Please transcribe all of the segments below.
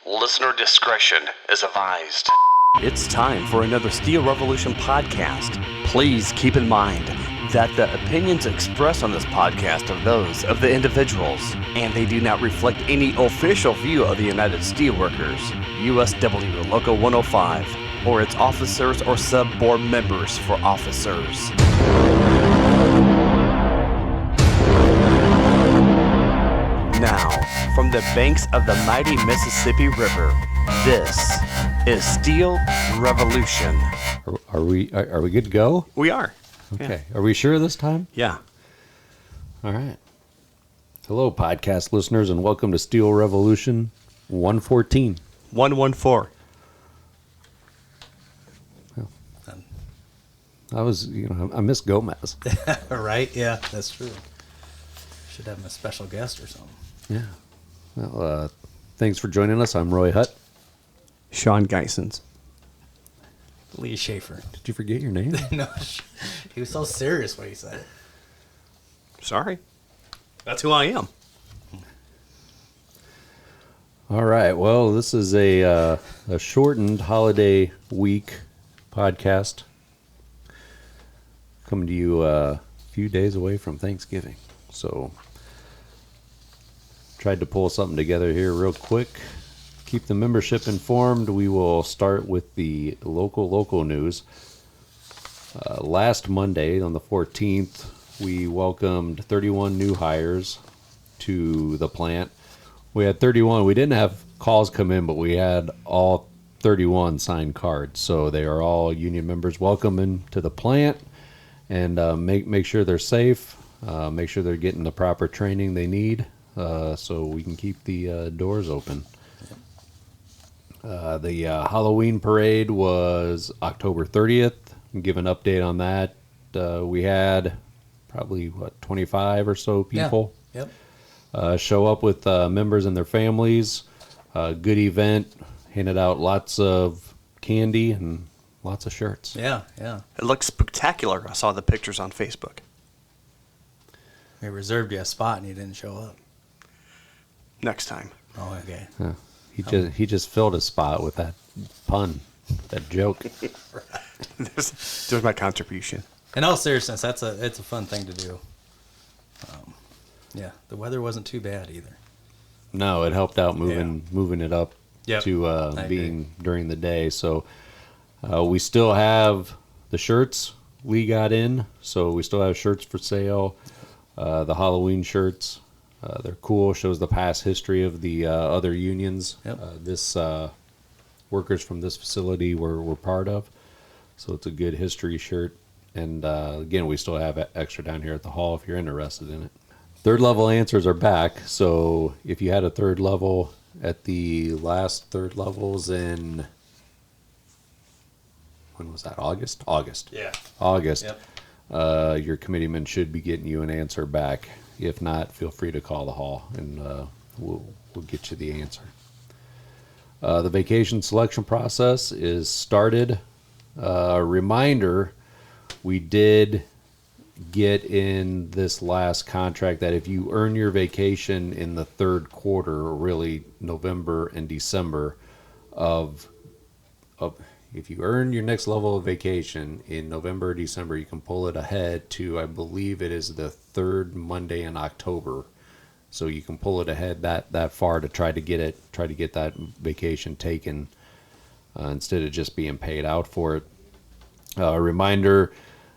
Listener discretion is advised. It's time for another Steel Revolution podcast. Please keep in mind that the opinions expressed on this podcast are those of the individuals, and they do not reflect any official view of the United Steelworkers, USW Local 105, or its officers or sub-board members for officers. Now, from the banks of the mighty Mississippi River, this is Steel Revolution. Are we good to go? We are. Okay. Yeah. Are we sure this time? Yeah. All right. Hello, podcast listeners, and welcome to Steel Revolution 114. 114. Well, I miss Gomez. Right? Yeah, that's true. Should have him a special guest or something. Yeah. Well, thanks for joining us. I'm Roy Hutt. Shawn Geisens. Lee Schaefer. Did you forget your name? No, he was so serious when he said it. Sorry. That's who I am. All right. Well, this is a shortened holiday week podcast coming to you a few days away from Thanksgiving. So, tried to pull something together here real quick. Keep the membership informed. We will start with the local news. Last Monday, on the 14th, we welcomed 31 new hires to the plant. We had 31. We didn't have calls come in, but we had all 31 signed cards. So they are all union members. Welcome into the plant, and make sure they're safe. Make sure they're getting the proper training they need, so we can keep the doors open. The Halloween parade was October 30th. Give an update on that. We had probably 25 or so people show up with members and their families. Good event. Handed out lots of candy and lots of shirts. Yeah. It looks spectacular. I saw the pictures on Facebook. They reserved you a spot and you didn't show up. Next time. Oh, okay. He just filled a spot with that pun, that joke. There's my contribution. In all seriousness, it's a fun thing to do. The weather wasn't too bad either. No, it helped out moving it up to being during the day. So we still have the shirts we got in. So we still have shirts for sale. The Halloween shirts, they're cool. Shows the past history of the other unions. This workers from this facility were part of. So it's a good history shirt. And again, we still have extra down here at the hall if you're interested in it. Third level answers are back. So if you had a third level at the last third levels in, when was that? August. Yeah. August. Yep. Your committeeman should be getting you an answer back. If not, feel free to call the hall, and we'll get you the answer. The vacation selection process is started. Reminder, we did get in this last contract that if you earn your vacation in the third quarter, or really November and December if you earn your next level of vacation in November or December, you can pull it ahead to, I believe it is the third Monday in October. So you can pull it ahead that far to try to get that vacation taken instead of just being paid out for it. Reminder,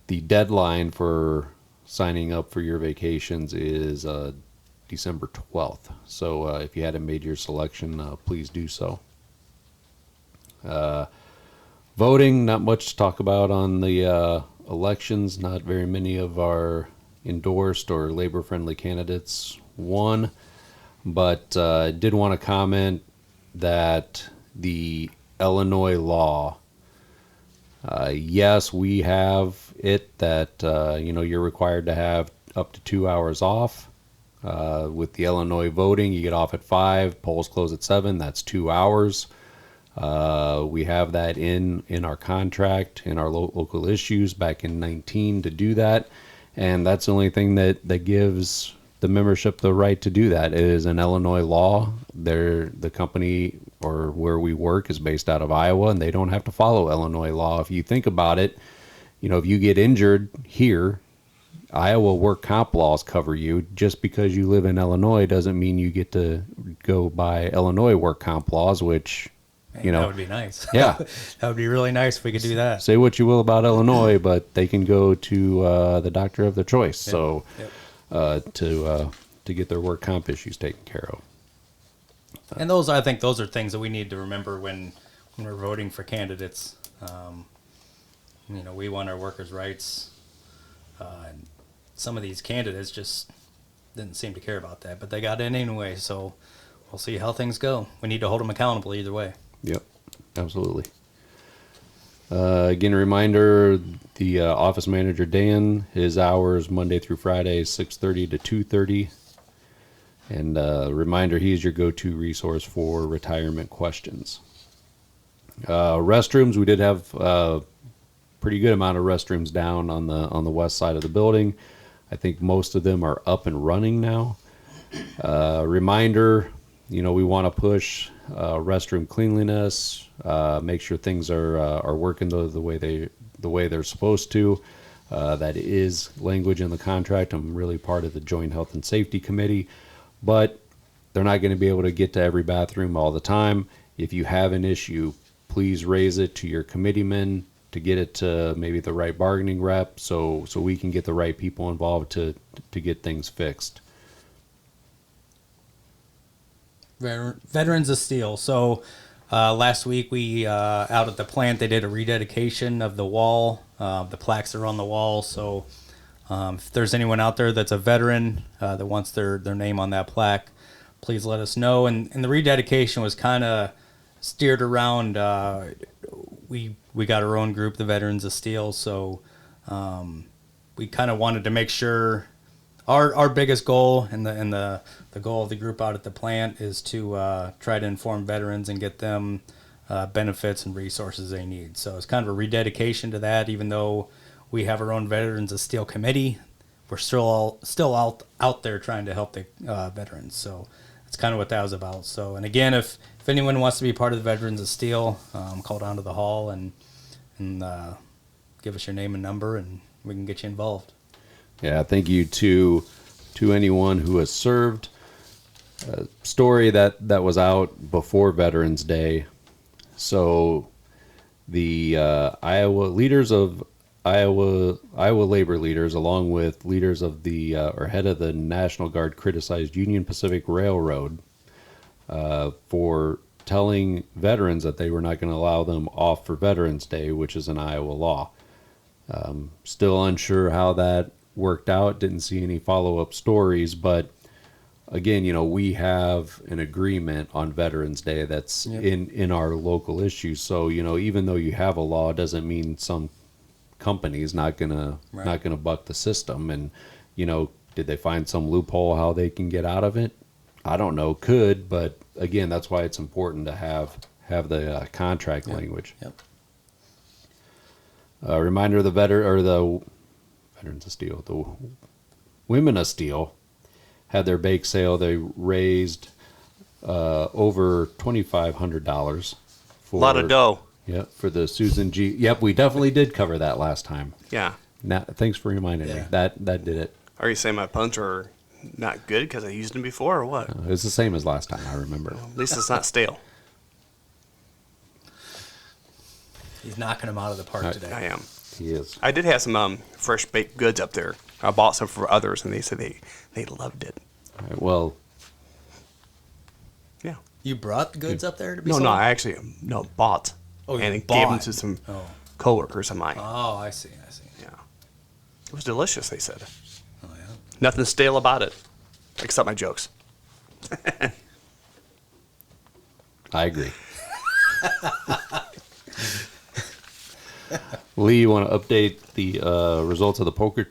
the deadline for signing up for your vacations is December 12th. So if you hadn't made your selection, please do so. Voting, not much to talk about on the elections. Not very many of our endorsed or labor-friendly candidates won. But I did want to comment that the Illinois law, yes, we have it that, you're required to have up to 2 hours off. With the Illinois voting, you get off at 5, polls close at 7, that's 2 hours. We have that in our contract, in our local issues back in 19 to do that. And that's the only thing that gives the membership the right to do that. It is an Illinois law. The company or where we work is based out of Iowa, and they don't have to follow Illinois law. If you think about it, if you get injured here, Iowa work comp laws cover you. Just because you live in Illinois doesn't mean you get to go by Illinois work comp laws, which, that would be nice. Yeah. That would be really nice if we could do that. Say what you will about Illinois, but they can go to the doctor of their choice. Yep. To get their work comp issues taken care of. And I think those are things that we need to remember when we're voting for candidates. We want our workers' rights. And some of these candidates just didn't seem to care about that, but they got in anyway. So we'll see how things go. We need to hold them accountable either way. Yep, absolutely. Again, a reminder, the office manager, Dan, his hours Monday through Friday, 6:30 to 2:30. And reminder, he's your go-to resource for retirement questions. Restrooms, we did have a pretty good amount of restrooms down on the west side of the building. I think most of them are up and running now. Reminder, we want to push restroom cleanliness, make sure things are working the way they're supposed to. That is language in the contract. I'm really part of the Joint Health and Safety Committee, but they're not going to be able to get to every bathroom all the time. If you have an issue, please raise it to your committeemen to get it to maybe the right bargaining rep, so we can get the right people involved to get things fixed. Veterans of Steel. So last week we out at the plant they did a rededication of the wall. The plaques are on the wall. So if there's anyone out there that's a veteran that wants their name on that plaque, please let us know. And the rededication was kind of steered around. We got our own group, the Veterans of Steel. So we kind of wanted to make sure. Our biggest goal and the goal of the group out at the plant is to try to inform veterans and get them benefits and resources they need. So it's kind of a rededication to that. Even though we have our own Veterans of Steel committee, we're still out there trying to help the veterans. So that's kind of what that was about. So, and again, if anyone wants to be part of the Veterans of Steel, call down to the hall and give us your name and number, and we can get you involved. Yeah, thank you to anyone who has served. A story that was out before Veterans Day. So the Iowa labor leaders, along with leaders of the or head of the National Guard, criticized Union Pacific Railroad for telling veterans that they were not going to allow them off for Veterans Day, which is an Iowa law. Still unsure how that worked out. Didn't see any follow-up stories, but again, we have an agreement on Veterans Day that's in our local issues. So even though you have a law, doesn't mean some company's not gonna buck the system. And did they find some loophole how they can get out of it? I don't know. Could, but again, that's why it's important to have the contract language. Yep. Reminder of the Veterans of Steel, the Women of Steel had their bake sale. They raised over $2,500 for A lot of dough. Yeah, for the Susan G. Yep, we definitely did cover that last time. Yeah. Now, thanks for reminding me. That did it. Are you saying my puns are not good because I used them before, or what? It's the same as last time, I remember. At least it's not stale. He's knocking them out of the park today. I am. He is. I did have some fresh baked goods up there. I bought some for others, and they said they loved it. All right, well, Yeah. You brought the goods up there to be No, sold? no, I actually bought. Oh, you and gave bought. them to some Oh. coworkers of mine. Oh, I see. Yeah. It was delicious, they said. Oh, yeah. Nothing stale about it, except my jokes. I agree. Lee, you want to update the results of the poker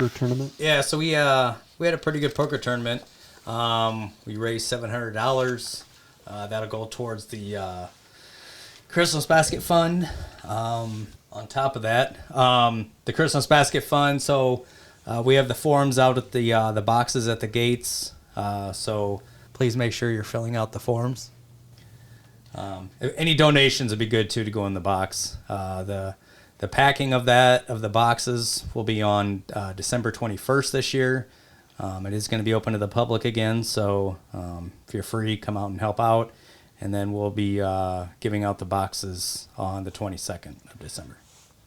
tournament? Yeah, so we had a pretty good poker tournament. We raised $700. That'll go towards the Christmas Basket Fund. On top of that, the Christmas Basket Fund. So We have the forms out at the boxes at the gates, so please make sure you're filling out the forms. Any donations would be good too to go in the box. The packing of the boxes will be on December 21st this year. It is going to be open to the public again, so if you're free, come out and help out. And then we'll be giving out the boxes on the 22nd of December.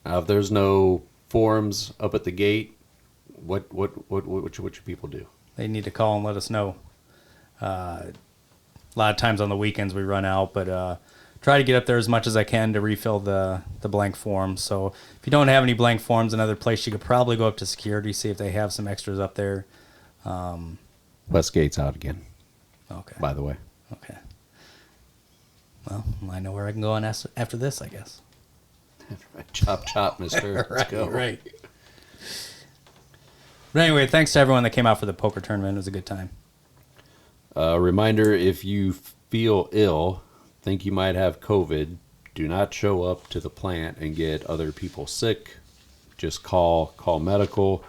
Now, if there's no forms up at the gate, what should people do? They need to call and let us know. A lot of times on the weekends we run out, but try to get up there as much as I can to refill the blank forms. So if you don't have any blank forms, another place you could probably go up to security, see if they have some extras up there. West Gate's out again. Okay. By the way. Okay. Well, I know where I can go on after this, I guess. Chop, chop, mister. Let's go. Right. But anyway, thanks to everyone that came out for the poker tournament. It was a good time. Reminder, if you feel ill, think you might have COVID, do not show up to the plant and get other people sick. Just call medical.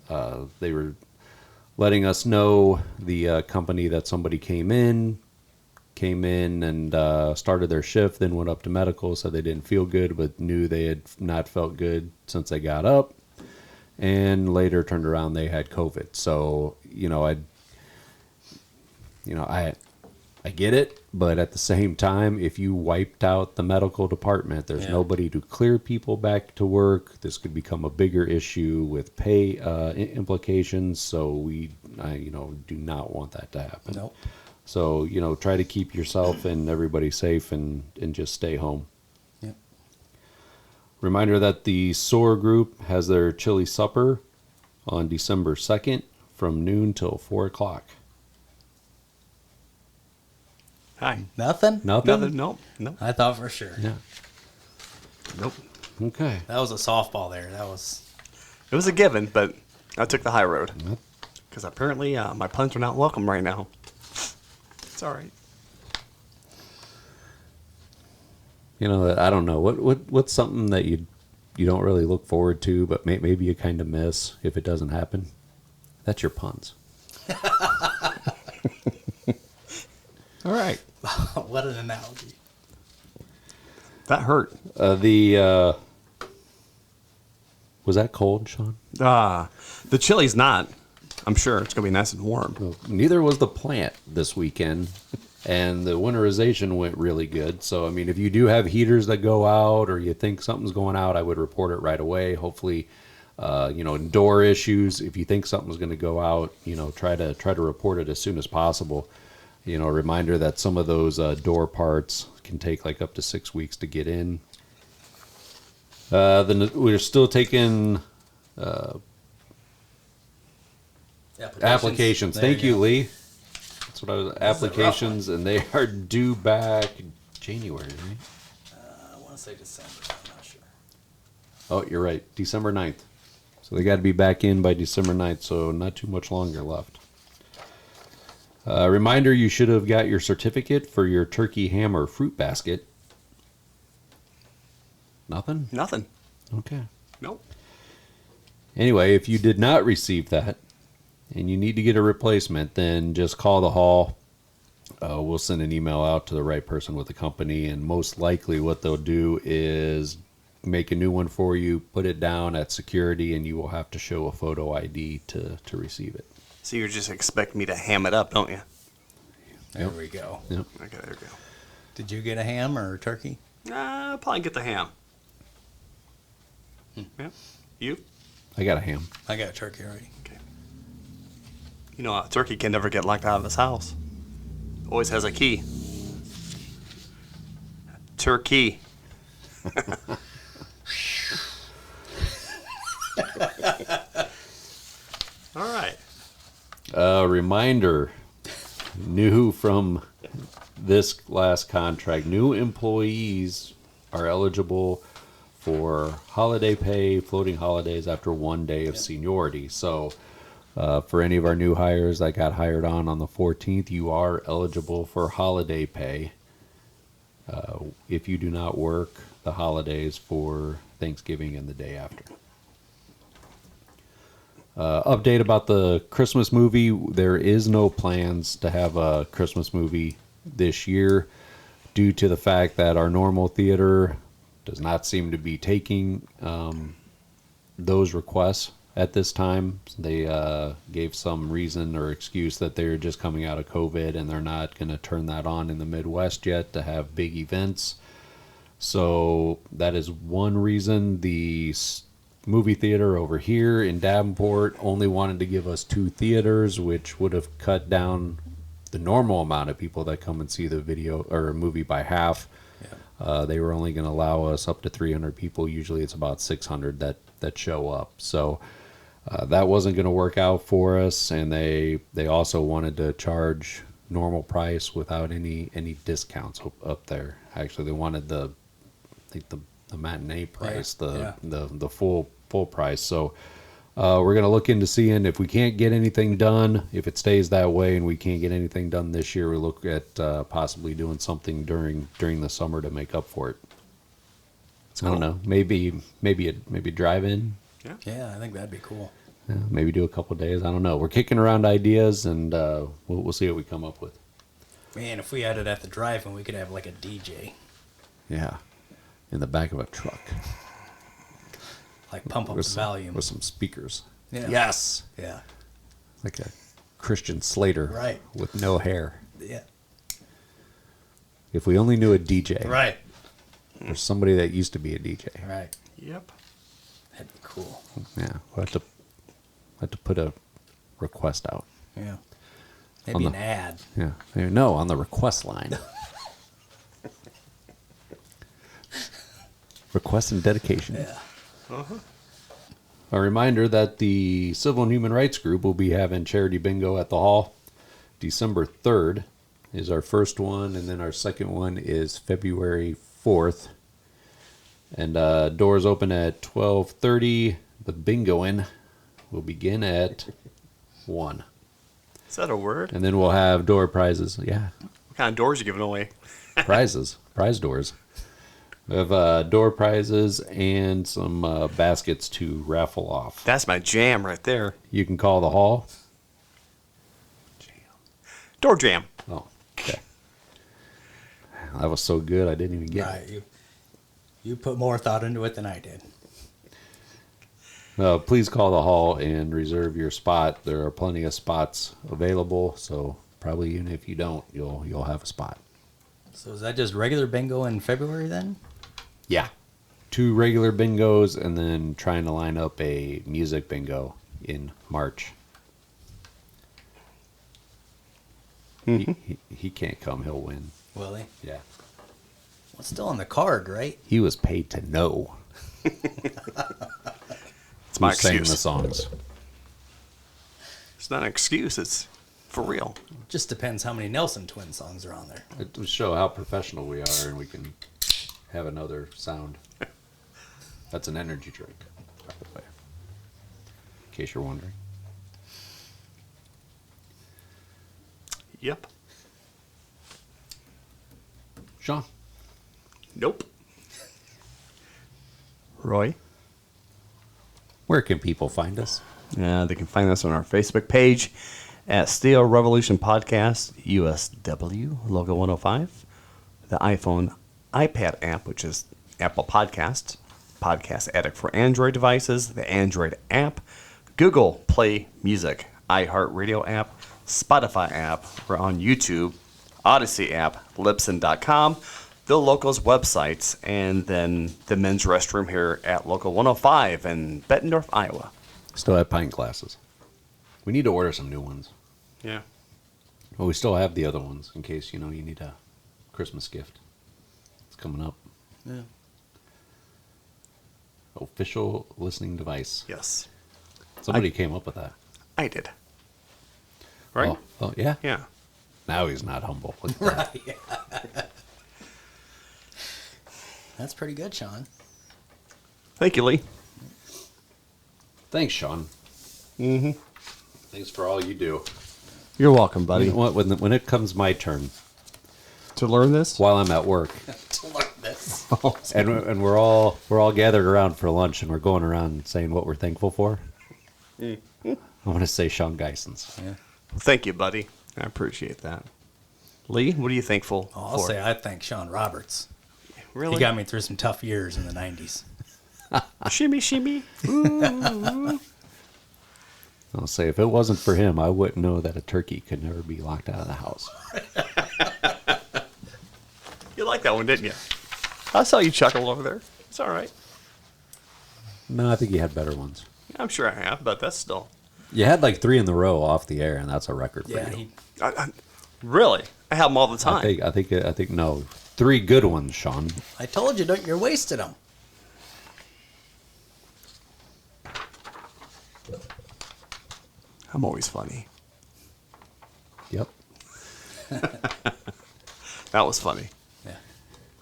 They were letting us know, the company, that somebody came in and started their shift, then went up to medical, said they didn't feel good, but knew they had not felt good since they got up, and later turned around they had COVID. So I get it, but at the same time, if you wiped out the medical department, there's nobody to clear people back to work. This could become a bigger issue with pay implications. So we do not want that to happen. Nope. So, try to keep yourself and everybody safe and just stay home. Yep. Reminder that the SOAR group has their chili supper on December 2nd from noon till 4 o'clock. Hi. Nothing? Nothing? Nope. I thought for sure. Yeah. Nope. Okay. That was a softball there. It was a given, but I took the high road. Because apparently my puns are not welcome right now. It's all right. I don't know. What's something that you don't really look forward to, but maybe you kind of miss if it doesn't happen? That's your puns. All right. What an analogy. That hurt. Was that cold, Shawn? The chili's not. I'm sure it's going to be nice and warm. Well, neither was the plant this weekend, and the winterization went really good. So, if you do have heaters that go out or you think something's going out, I would report it right away. Hopefully, door issues, if you think something's going to go out, try to report it as soon as possible. A reminder that some of those door parts can take like up to 6 weeks to get in. Then we're still taking applications. Thank you, Lee. That's what I was. Applications, and they are due back January, right? I want to say December. I'm not sure. Oh, you're right. December 9th. So they got to be back in by December 9th, so not too much longer left. Reminder, you should have got your certificate for your turkey ham or fruit basket. Nothing? Nothing. Okay. Nope. Anyway, if you did not receive that and you need to get a replacement, then just call the hall. We'll send an email out to the right person with the company, and most likely what they'll do is make a new one for you, put it down at security, and you will have to show a photo ID to receive it. So you just expect me to ham it up, don't you? There we go. Yep. Okay, there we go. Did you get a ham or a turkey? I'll probably get the ham. Yeah. You? I got a ham. I got a turkey already. Okay. A turkey can never get locked out of his house. Always has a key. Turkey. All right. Reminder, new from this last contract, new employees are eligible for holiday pay, floating holidays after 1 day of seniority. So for any of our new hires that got hired on the 14th, you are eligible for holiday pay if you do not work the holidays for Thanksgiving and the day after. Update about the Christmas movie. There is no plans to have a Christmas movie this year due to the fact that our normal theater does not seem to be taking those requests at this time. They gave some reason or excuse that they're just coming out of COVID and they're not going to turn that on in the Midwest yet to have big events. So that is one reason. The movie theater over here in Davenport only wanted to give us 2 theaters, which would have cut down the normal amount of people that come and see the video or movie by half. Yeah. They were only going to allow us up to 300 people. Usually it's about 600 that show up. So that wasn't going to work out for us. And they also wanted to charge normal price without any discounts up there. Actually, they wanted the matinee price, right. the full price. So we're going to look into seeing if we can't get anything done. If it stays that way and we can't get anything done this year, we look at possibly doing something during the summer to make up for it. I don't know. Maybe drive-in. Yeah, I think that'd be cool. Yeah, maybe do a couple days. I don't know. We're kicking around ideas, and we'll see what we come up with. Man, if we had it at the drive-in, we could have like a DJ. Yeah, in the back of a truck. Like pump up the volume. With some speakers. Yeah. Yes. Yeah. Like a Christian Slater. Right. With no hair. Yeah. If we only knew a DJ. Right. Or somebody that used to be a DJ. Right. Yep. That'd be cool. Yeah. We'll have to put a request out. Yeah. Maybe an ad. Yeah. No, on the request line. Request and dedication. Yeah. Uh-huh. A reminder that the Civil and Human Rights Group will be having charity bingo at the hall. December 3rd is our first one, and then our second one is February 4th. And doors open at 12:30. The bingoing will begin at 1. Is that a word? And then we'll have door prizes. Yeah, What kind of doors are you giving away? prize doors. We have door prizes and some baskets to raffle off. That's my jam right there. You can call the hall. Door jam. Oh, okay. That was so good, I didn't even get it. Right. You put more thought into it than I did. Please call the hall and reserve your spot. There are plenty of spots available, so probably even if you don't, you'll have a spot. So is that just regular bingo in February then? Yeah. 2 regular bingos and then trying to line up a music bingo in March. He can't come, he'll win. Will he? Yeah. Well, it's still on the card, right? He was paid to know. It's my Who sang excuse. the songs. It's not an excuse. It's for real. Just depends how many Nelson Twin songs are on there. It will show how professional we are, and we can have another sound. That's an energy drink, by the way, in case you're wondering. Yep. Shawn. Nope. Roy? Where can people find us? They can find us on our Facebook page at Steel Revolution Podcast, USW, Logo 105. The iPhone, iPad app, which is Apple Podcasts, Podcast Addict for Android devices, the Android app, Google Play Music, iHeartRadio app, Spotify app. We're on YouTube, Odyssey app, Libsyn.com, the Locals websites, and then the men's restroom here at Local 105 in Bettendorf, Iowa. Still have pint glasses. We need to order some new ones. Yeah. Well, we still have the other ones in case, you need a Christmas gift. It's coming up. Yeah. Official listening device. Yes. Somebody came up with that. I did. Right? Oh, yeah? Yeah. Now he's not humble. Look at that. Right. That's pretty good, Shawn. Thank you, Lee. Thanks, Shawn. Mm-hmm. Thanks for all you do. You're welcome, buddy. You know what? When it comes my turn, To learn this? while I'm at work, To learn this. and we're all gathered around for lunch, and we're going around saying what we're thankful for. I want to say Shawn Geisens. Yeah. Thank you, buddy. I appreciate that. Lee, what are you thankful Oh, I'll for? say I thank Sean Roberts. Really? He got me through some tough years in the 90s. Shimmy, shimmy. I'll say if it wasn't for him, I wouldn't know that a turkey could never be locked out of the house. You liked that one, didn't you? I saw you chuckle over there. It's all right. No, I think you had better ones. I'm sure I have, but that's still... You had like 3 in the row off the air, and that's a record for Yeah, you. Really? I have them all the time. I think no, 3 good ones, Shawn. I told you, you're wasting them. I'm always funny. Yep. That was funny. Yeah.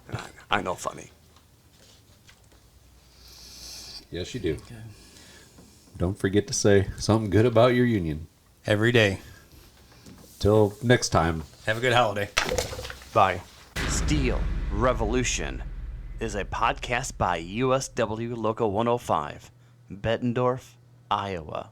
And I know funny. Yes, you do. Don't forget to say something good about your union. Every day. Till next time. Have a good holiday. Bye. Steel Revolution is a podcast by USW Local 105, Bettendorf, Iowa.